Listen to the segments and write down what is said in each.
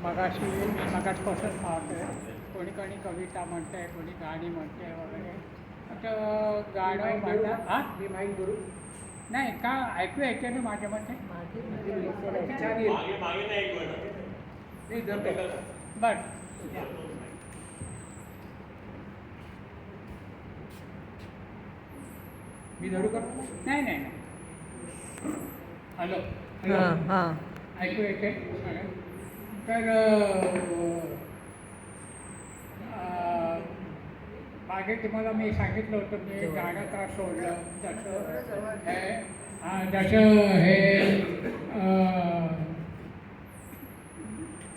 मगाशी मी मगाचपासून पाहतोय कोणी कोणी कविता म्हणते, कोणी गाणी म्हणते वगैरे. आता गाणं म्हणता हां मी माहीत गुरु नाही का ऐकू येते ना माझ्या मते. छान येईल. मी धरतो. बरं मी धरू का? नाही नाही नाही. हॅलो हां हां ऐकू येते. तर मागे तुम्हाला मी सांगितलं होतं मी गाणं का सोडलं. जसं हे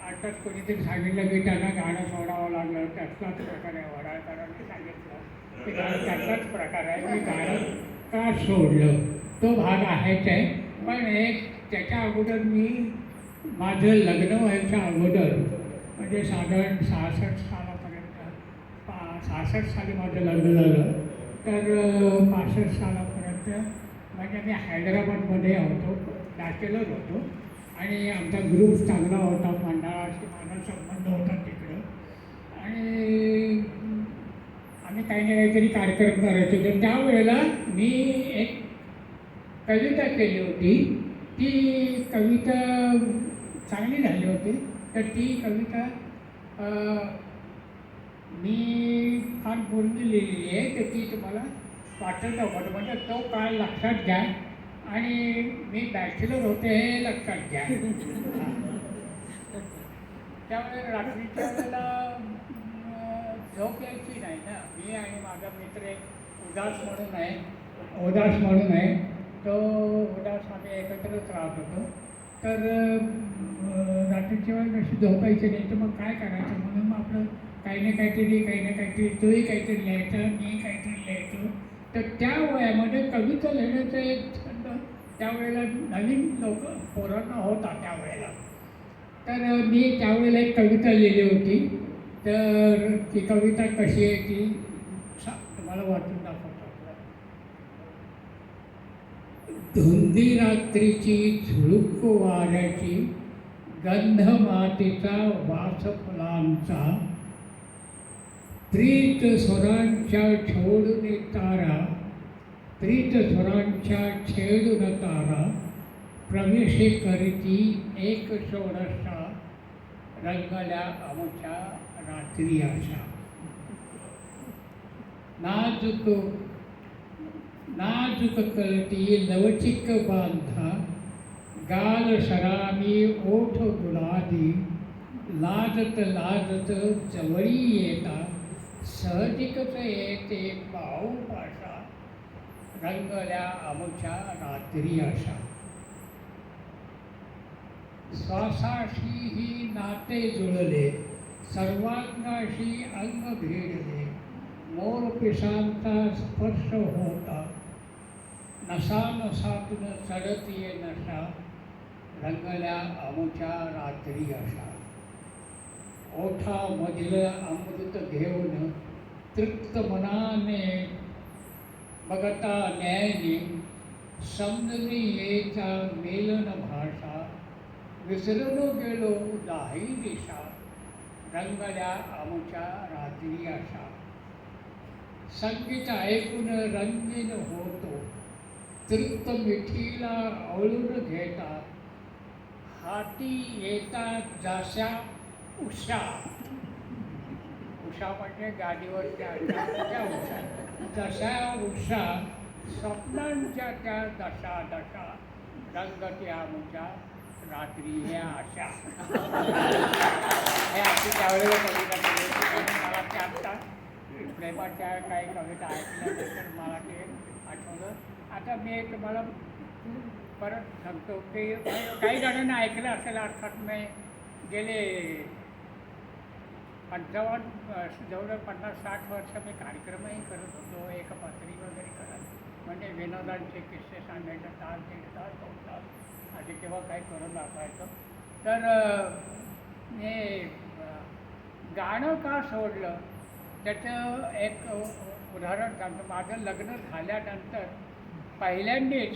आताच कोणीतरी सांगितलं की त्यांना गाणं सोडावं लागलं. त्यातलाच प्रकार आहे. वडाळकरांनी सांगितलं की त्यातलाच प्रकार आहे की गाणं का सोडलं. तो भाग आहेच आहे. पण एक त्याच्या अगोदर मी माझं लग्न व्हायच्या अगोदर म्हणजे साधारण 66 सालापर्यंत 66 साली माझं लग्न झालं. तर 65 सालापर्यंत म्हणजे मी हैदराबादमध्ये होतो, बॅचलर होतो आणि आमचा ग्रुप चांगला होता. मंडळाशी माझा संबंध होता तिकडं आणि आम्ही काही ना काहीतरी कार्यक्रम करायचो. तर त्यावेळेला मी एक कविता केली होती. ती कविता चांगली झाली होती. तर ती कविता मी फार पूर्ण लिहिलेली आहे. तर ती तुम्हाला पाठवतो होतं. म्हणजे तो काळ लक्षात घ्या आणि मी बॅचलर होते हे लक्षात घ्या. त्यामुळे रात्रीच्या वेळेला झोप यायची नाही ना. मी आणि माझा मित्र एक उदास म्हणून आहे. तो उदास आम्ही एकत्रच राहत होतो. तर रात्रीच्या वेळेला कशी झोपायची नाही. तर मग काय करायचं म्हणून मग आपलं काही ना काहीतरी तोही काहीतरी लिहायचं, मी काहीतरी लिहायचो. तर त्या वयामध्ये कविता लिहिण्याचा एक छंद त्यावेळेला नवीन लोक पोरांना होता त्यावेळेला. तर मी त्यावेळेला एक कविता लिहिली होती. तर ती कविता कशी आहे ती तुम्हाला वाचून दाखवतो. धुंदी रात्रीची झुळूक वाऱ्याची, गंध मातीचा वास फुलांचा, प्रीत स्वरांच्या छेडून तारा, प्रवेश करीती एक षोडशा, रंगल्या आमच्या रात्री आशा. नाजूक कलटी लवचिक बांधा, गाल सरामी ओठ गुलाबी, लाजत जवळी येता, सहजिकच येते पाहू पाशा, रंगल्या आमच्या रात्री आशा. श्वासाशी ही नाते जुळले, सर्वांगाशी अंग भिडले, मोरपिसांचा स्पर्श होता, नसातून चढतीये नशा, रंगल्या आमच्या रात्री आशा. ओठामधील अमृत घेऊन तृप्त मनाने बघता न्यायने, समजून येता मेलन भाषा, विसरून गेलो दाही दिशा, रंगल्या आमच्या रात्री आशा. संगीत ऐकून रंगीन होतो, तृप्त मिठीला आवळून घेता, हाती येतात जशा उषा. उषा म्हणजे गादीवरच्या उषा. जशा उषा स्वप्नांच्या त्या दशा रंगते आमच्या रात्री हे आशा. हे अशी त्यावेळेला कविता केली होती. मला ते आत्ता प्रेमाच्या काही कविता ऐकल्यानंतर मला ते आठवलं. आता मी तुम्हाला परत सांगतो की काही जणांना ऐकलं असेल. अर्थात मी गेले 55 जवळ 50-60 वर्ष मी कार्यक्रमही करत होतो. एकपात्री वगैरे करत म्हणजे विनोदांचे किस्से सांगायचं, तास 1.5 तास 2 तास असे केव्हा काही करून दाखवायचं. तर हे गाणं का सोडलं त्याचं एक उदाहरण सांगतो. माझं लग्न झाल्यानंतर पहिल्यांदाच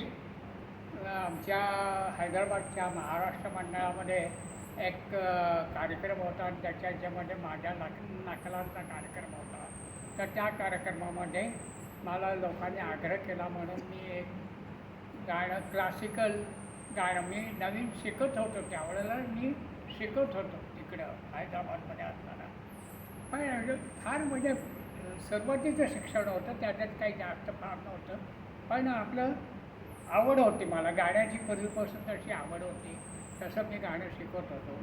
आमच्या हैदराबादच्या महाराष्ट्र मंडळामध्ये एक कार्यक्रम होता आणि त्याच्या ह्याच्यामध्ये माझ्या नकलांचा कार्यक्रम होता. तर त्या कार्यक्रमामध्ये मला लोकांनी आग्रह केला म्हणून मी एक गाणं क्लासिकल गाणं मी नवीन शिकत होतो त्यावेळेला मी शिकत होतो तिकडं हैदराबादमध्ये असताना. पण फार म्हणजे सुरुवातीचं शिक्षण होतं त्याच्यात काही जास्त फार नव्हतं. पण आपलं आवड होती मला गाण्याची पूर्वीपासून तशी आवड होती तसं मी गाणं शिकत होतो.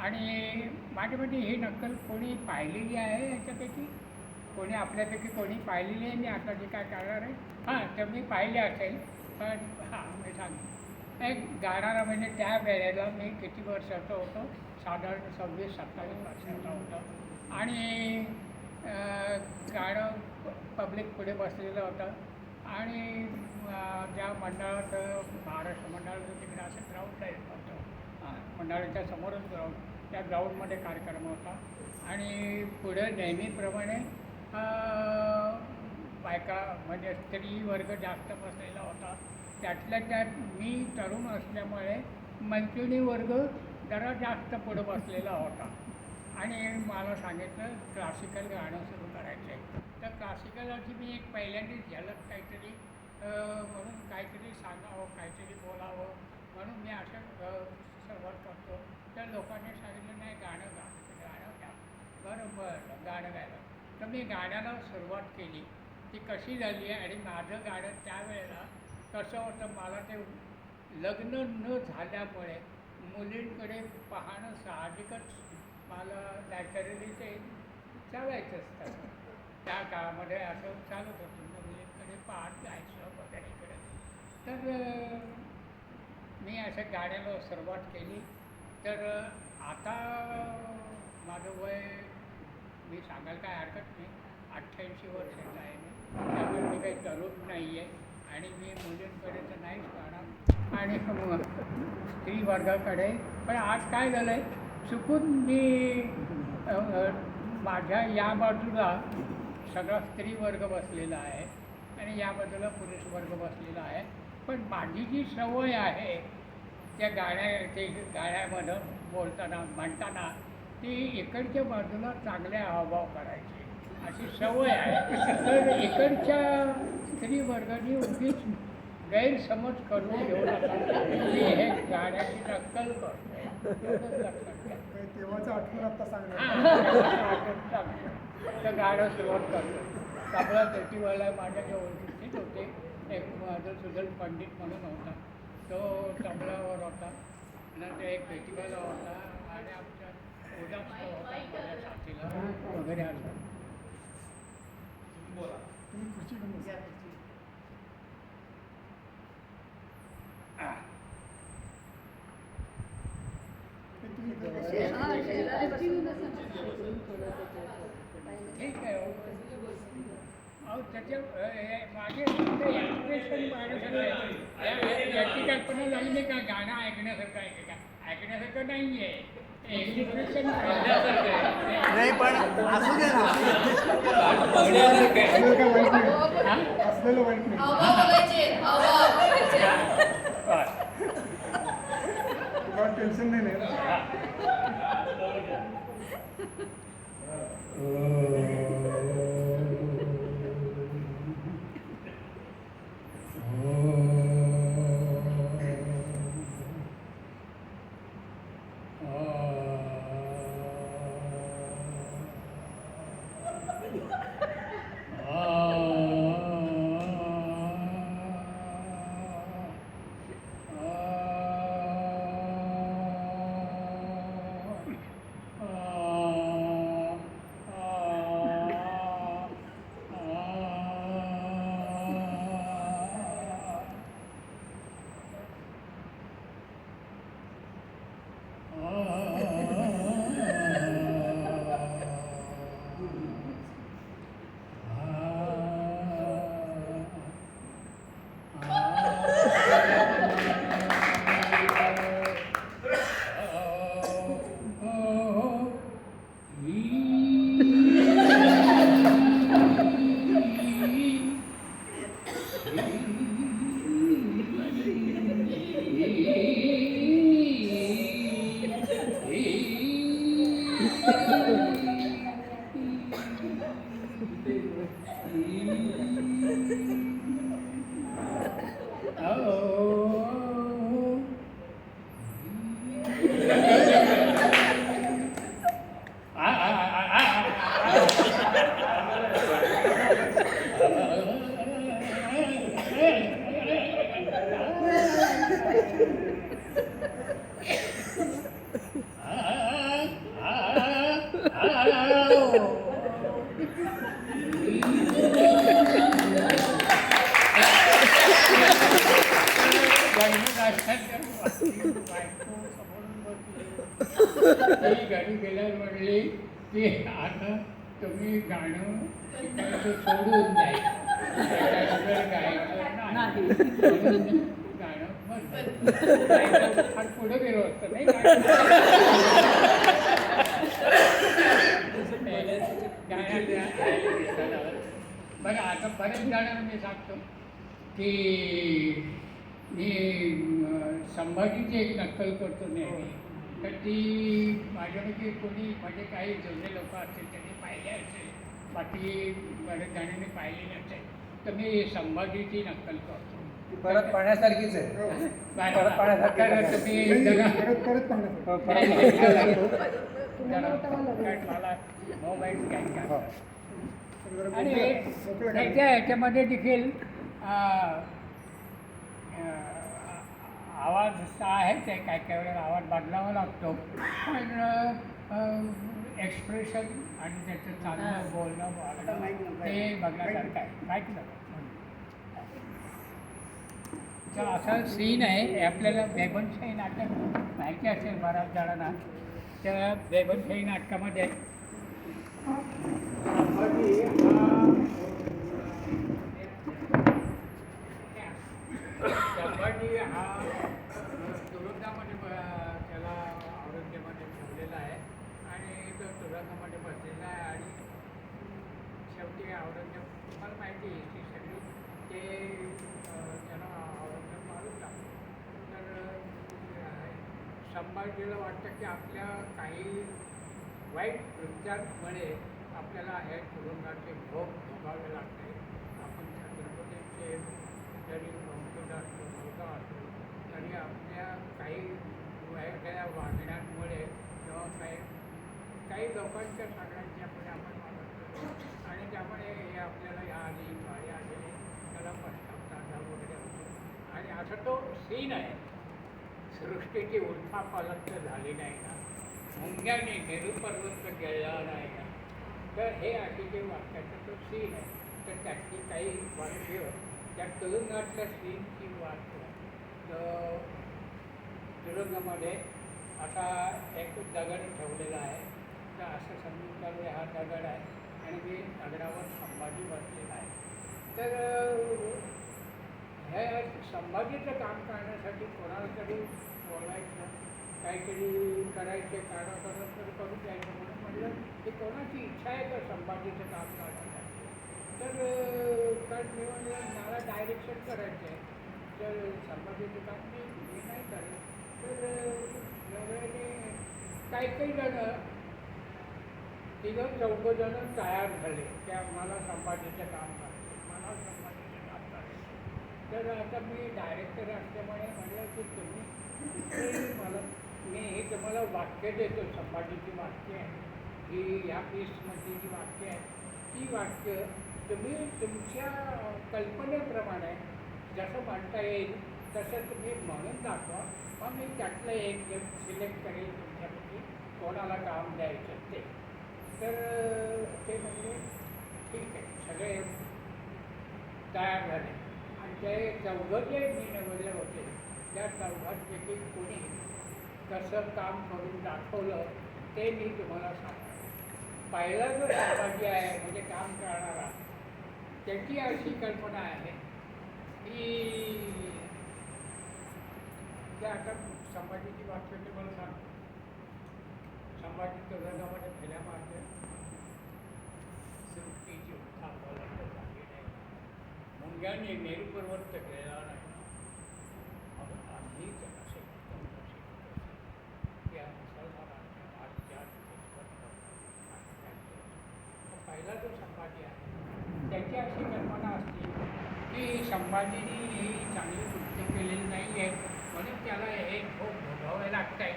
आणि माझ्यामध्ये ही नक्कल कोणी पाहिलेली आहे याच्यापैकी कोणी आपल्यापैकी कोणी पाहिलेली आहे मी आता जे काय करणार आहे हां तर मी पाहिले असेल. पण हां मी सांग एक गाणारा म्हणजे त्या वेळेला मी किती वर्षाचा होतो साधारण 26-27 वर्षाचा होतो. आणि गाणं पब्लिक पुढे बसलेलं होतं. आणि ज्या मंडळात महाराष्ट्र मंडळाचं तिकडे असं ग्राउंडला येत होतं मंडळाच्या समोरच ग्राउंड त्या ग्राउंडमध्ये कार्यक्रम होता. आणि पुढे नेहमीप्रमाणे बायका म्हणजे स्त्री वर्ग जास्त बसलेला होता. त्यातल्या त्यात मी तरुण असल्यामुळे मैत्रिणी वर्ग जरा जास्त पुढं बसलेला होता. आणि मला सांगितलं क्लासिकल गाणं सुरू करायचं आहे. तर क्लासिकलची मी एक पहिल्यांदाच झलक काहीतरी म्हणून काहीतरी सांगावं काहीतरी बोलावं म्हणून मी असं सुरुवात करतो. तर लोकांनी सांगितलं नाही गाणं घ्या. बरं गाणं गायला. तर मी गाण्याला सुरुवात केली. ती कशी झाली आहे आणि माझं गाणं त्यावेळेला कसं होतं मला ते लग्न न झाल्यामुळे मुलींकडे पाहणं साहजिकच मला नॅचरली ते चालायचंच तसं. त्या काळामध्ये असं चालत होतं मुलींकडे पाहत जायचं वगैरे इकडे. तर मी असं गाण्याला सुरुवात केली. तर आता माझं वय मी सांगायला काय हरकत नाही 88 वर्षाचं आहे मी. त्यामुळे मी काही तरुण नाही आहे आणि मी मुलींकडे तर नाहीच पाहणार आणि स्त्री वर्गाकडे. पण आज काय झालं आहे चुकून मी माझ्या या बाजूला सगळा स्त्री वर्ग बसलेला आहे आणि या बाजूला पुरुष वर्ग बसलेला आहे. पण माझी जी सवय आहे त्या गाण्यामध्ये बोलताना म्हणताना ती इकडच्या बाजूला चांगले हावभाव करायचे अशी सवय आहे. तर इकडच्या स्त्री वर्गाने उगीच गैरसमज करून घेऊ नका मी हे गाण्याची नक्कल करतोय. तेव्हाचं आठवण आता सांगणार. तर गाणं सुरुवात करतो. तबला पेटीवाला माझ्या जे ओळखीचेच होते. एक माझं सुधल पंडित म्हणून होता तो तबलावर होता. नंतर एक पेटीवाला होता आणि आमच्या उदास होता माझ्या साथीला वगैरे असं. तुम्ही खुर्ची घेऊन बसा. ते तुम्ही ठीक आहे. अहो त्याच्या माझे एक्सप्रेशन याची कल्पना झाली नाही का गाणं ऐकण्यासारखं आहे का ऐकण्यासारखं नाही आहे एक्सप्रेशन नाही पण असू दे ना असलेलं वाईट नाही. तुम्हाला टेन्शन नाही ना. घरी गेल्यावर म्हणली की आता तुम्ही गाणं शिकायचं सोडून द्यायचं त्याच्यानंतर गायचं नाही म्हणून मी गाणं बंद केलं. फार पुढे गेलो असतं नाही बरं आता बरेच जणांना मी सांगतो की मी संभाजीची एक नक्कल करतो नेहमी तर ती माझ्यापैकी कोणी म्हणजे काही जुने लोक असतील त्यांनी पाहिले असेल बाकी बरेच जणांनी पाहिली नसेल तर मी संभाजीची नक्कल करतो. ती परत पाहण्यासारखीच आहे. परत पाहण्यासारखी कारण आहे. तुम्ही जरा परत पाहण्यासाठी. मला मोबाईल घ्यायचा हो. आणि मोकळं करा. त्याच्या ह्याच्यामध्ये देखील आवाज आहेच आहे काय काय वेळेला आवाज बदलावा लागतो पण एक्सप्रेशन आणि त्याचं चालणं बोलणं वागणं ते बघण्यासारखं आहे माहीत ना. तर असा सीन आहे हे आपल्याला बेबनशाही नाटक माहिती असेल बऱ्याच जणांना. त्या बेबनशाही नाटकामध्ये संभाजी हा तुरुंगामध्ये त्याला औरंगजेबाने ठेवलेला आहे आणि तो तुरुंगामध्ये बसलेला आहे आणि शेवटी औरंगजेब तुम्हाला माहिती आहे की सगळी ते त्याला औरंगजेब मारून टाकतो. तर संभाजीला वाटतं की आपल्या काही वाईट कृत्यांमुळे आपल्याला हे तुरुंगाचे भोग भोगावे लागते. आपण छत्रपतीचे जरी वंशज असतो मुलगा असतो तरी आपल्या काही वेगळ्या वागण्यामुळे किंवा काही लोकांच्या सगळ्यांच्यामुळे आपण वागत करतो आणि त्यामुळे हे आपल्याला या आधी पाळी आलेले त्याला पश्चाताप वगैरे होतो आणि असा तो सीन आहे. सृष्टीची उलथापालथ झाली नाही ना मुंग्याने मेरूपर्वत गेला नाही ना तर हे असे जे वाक्याचं तो सीन आहे. तर त्यातली काही वाक्य त्या तुरुंगातल्या सीनची वाक्य तर तुरुंगामध्ये असा एक दगड ठेवलेला आहे. तर असं समजून चालू हा दगड आहे आणि मी दगडावर संभाजी बसलेला आहे. तर हे संभाजीचं काम करण्यासाठी कोणाला तरी बोलायचं काहीतरी करायचे काढा करून द्यायचं म्हणून म्हटलं की कोणाची इच्छा आहे का संभाजीचं काम करण्यासाठी. तर कारण मी म्हणलं मला डायरेक्शन करायचं आहे तर संभाजीचं काम मी नाही करत. तर वेगवेगळे काही जणं तिघं चौघंजणं तयार झाले की मला संभाजीचं काम करायचं मला संभाजीचं काम करायचं. तर आता मी डायरेक्टर असल्यामुळे म्हटलं की तुम्ही मला मी हे तुम्हाला वाक्य देतो संभाजीची वाक्य आहे ही ह्या पीसमधली जी वाक्य आहे ती वाक्य तुम्ही तुमच्या कल्पनेप्रमाणे जसं म्हणता येईल तसं तुम्ही म्हणून दाखवा. मग मी त्यातलं एक सिलेक्ट करेल तुमच्यापैकी कोणाला काम द्यायचं ते. तर ते म्हणजे ठीक आहे सगळे तयार झाले आणि ते चौघं जे मी निवडले होते त्या चौघांपैकी कोणी कसं काम करून दाखवलं ते मी तुम्हाला सांगतो. पहिला जो संभाजी आहे म्हणजे काम करणारा त्याची अशी कल्पना आहे की त्या आता संभाजीची वाक्य ते मला सांगतो. संभाजी तुरुंगामध्ये फेऱ्या मारते सृष्टीची उलथापालथ झाली नाही मुंग्याने मेरूपर्वत गेला नाही आम्ही असे या मुसलमानांच्या पहिला जो संभाजी आहे त्याची अशी कल्पना असते की संभाजीने ही चांगली कृत्य केलेली नाही आहे म्हणून त्याला हे भोग भोगावे लागत आहे.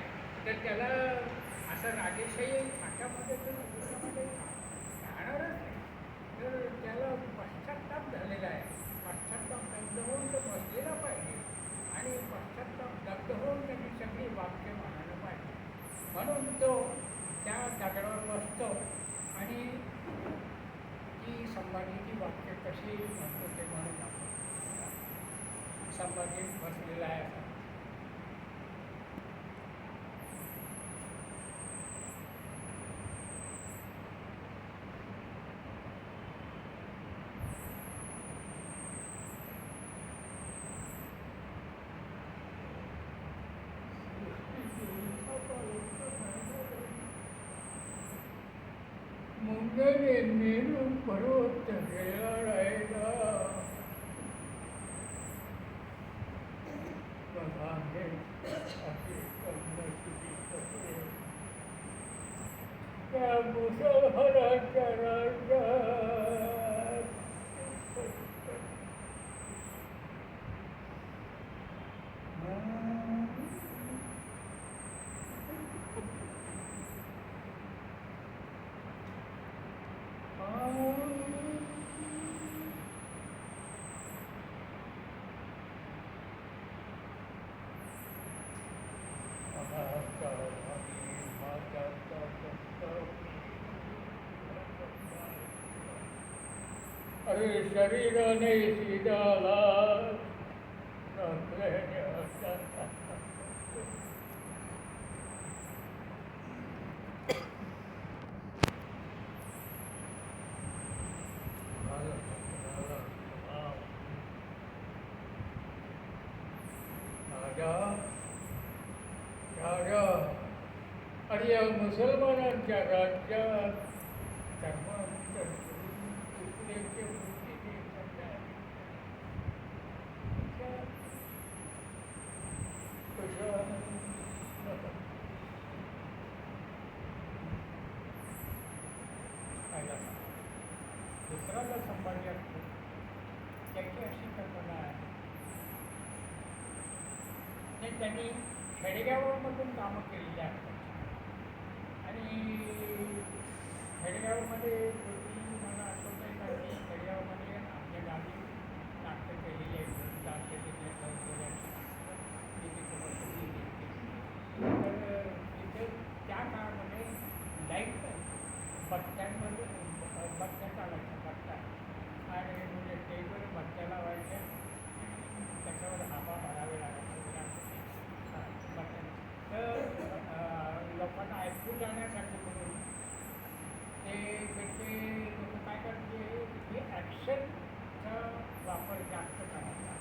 तर त्याला असं राजेशाही थाटामध्ये दुसऱ्यामध्ये राहणारच नाही. तर त्याला पश्चात्ताप झालेला आहे. पश्चात्ताप दग्ध होऊन तो बसलेला पाहिजे आणि पश्चात्ताप दग्ध होऊन त्याची सगळी वाक्य म्हणायला पाहिजे म्हणून तो त्या दगडावर बसतो आणि ती संभाजीची वाक्य कशी म्हणतो ते म्हणून दाखवतो. संभाजी बसलेला आहे मुंगेरे मेरू पर्वत गेला राहिला बघागे असे कर्ण तुझी कसे त्या मुसलमानाच्या राज्यात अरे शरीराने सीधाला आणि या मुसलमानांच्या राज्यात धर्मांतर कुत्र्याच्या बुद्धीने दुसऱ्याला संभाजी असतो त्याची अशी कल्पना आहे की त्यांनी खेडेगावामधून कामं केलेली असतात आणि खेडेगावामध्ये पूर्वी मला आठवत आहे का की खेडेगावामध्ये आमच्या गावी नाटकं केलेली आहेत तर तिथे त्या काळामध्ये लाईट बत्त्यांमध्ये बत्त्या चालायच्या बत्त्या आणि म्हणजे टेबल बत्त्या लावायच्या त्याच्यावर हाबा भरावे लागायचे बत्त्या तर लोकांना ऐकू जाण्यासाठी म्हणून ते लोक काय करायचे की ॲक्शनचा वापर जास्त करायचा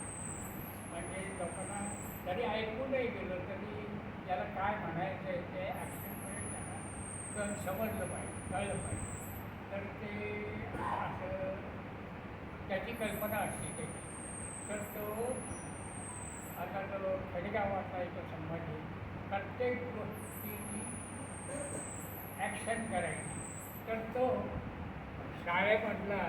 म्हणजे लोकांना जरी ऐकू नाही गेलं तरी ज्याला काय म्हणायचं आहे ते ॲक्शनमुळे त्यांना समजलं पाहिजे कळलं पाहिजे तर ते असं त्याची कल्पना असते त्याची तर तो आता जो खेडेगावातला आहे तो संभाजी प्रत्येक गोष्टीची ॲक्शन करायची तर तो शाळेमधला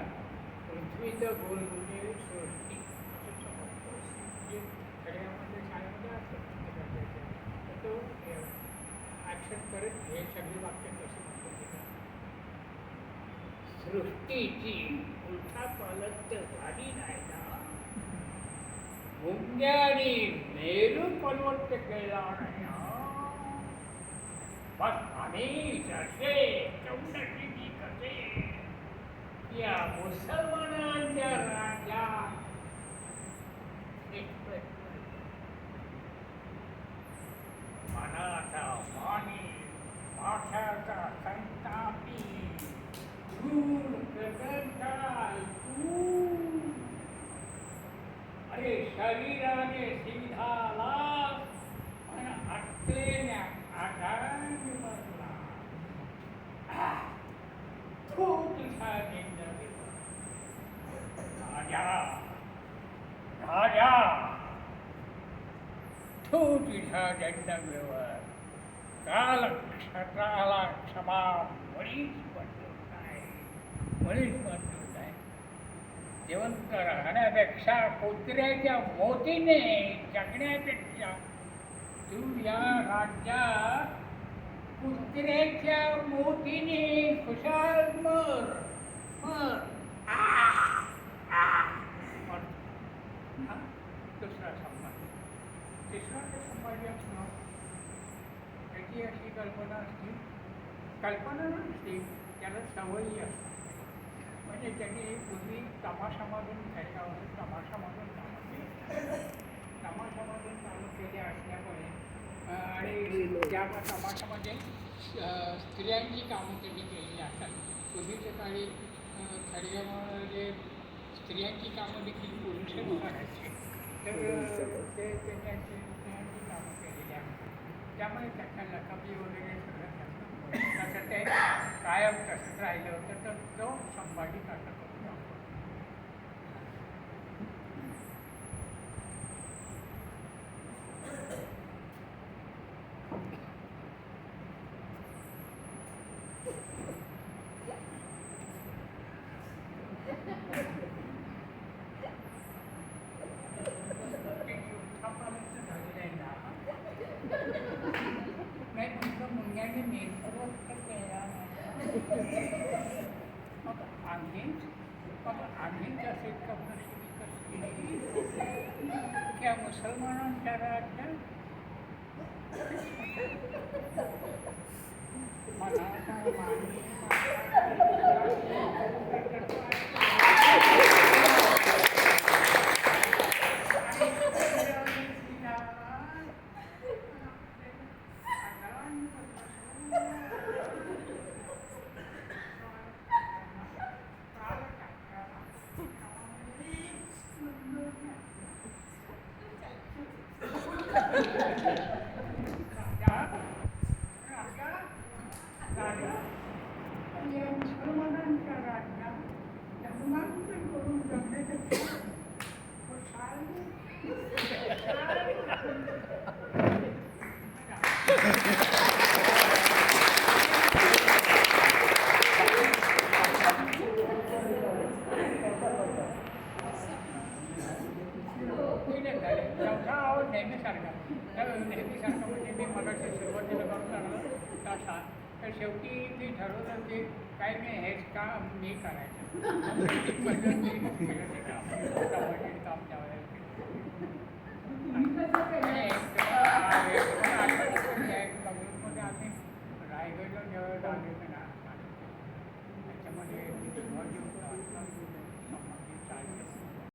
पृथ्वीचं गोल म्हणजे सृष्टी असं समजतो म्हणजे खेडेगावामध्ये शाळेमध्ये असतं तर तो ॲक्शन करत हे सगळी वाक्य कशी म्हणतो सृष्टीची उलथा पालत झाली नाही ना मुंग्याने मेरू पर्वत केला नाही बस आम्ही जसे चौंडशी कसे या मुसलमानांच्या राज्यात मनाचा मानी माथ्याचा संतापी दूर गगनकाल दूर अरे शरीराने सीधाला पण आत्मेने आधाराने बसला तो तुझा जिंदगी राजा राजा तो तुझा दंडव्यवहार काल क्षत्राला क्षमा मुळीच मंजूर नाही मुळीच मंजूर नाही जिवंत राहण्यापेक्षा कुत्र्याच्या मोतीने जगण्यापेक्षा तू या राज्यात कुत्र्याच्या मोतीने खुशाल मर मर दुसरा संभाजी तिसरा ते संभाजी असणं त्याची अशी कल्पना नसते त्याला सवयी असतात म्हणजे त्यांनी पूर्वी तमाशामधून खेडेगावातून तमाशामधून कामं केले असल्यामुळे आणि त्या तमाशामध्ये स्त्रियांची कामं केलेली असतात पूर्वीच्या काळी खेडेगावामध्ये स्त्रियांची कामं देखील पुरुष करायचे तर ते त्यांनी स्त्रियांची कामं केलेली असतात त्यामुळे त्याच्या लकाबी वगैरे सगळं त्याचं ते कायम तसंच राहिलं होतं तर तो संभाजी कसा करून दाखवतो. नाही तुमचं मुंग्याने नेतृत्व केला मग आम्हीच असे कपडे कसली त्या मुसलमानांच्या राज्यात मनाचा मुसलमानांच्या राज्यात धर्मांतर करून जगण्यापेक्षा नेहमीसारखं म्हणजे मी मगाशी सुरुवातीला करून लागलं तसा तर शेवटी मी ठरवलं की काय नाही हेच काम मी करायचं पहिलं मी सगळं ते काम काम त्यावेळेला बंगळूरमध्ये आम्ही रायगडला जेव्हा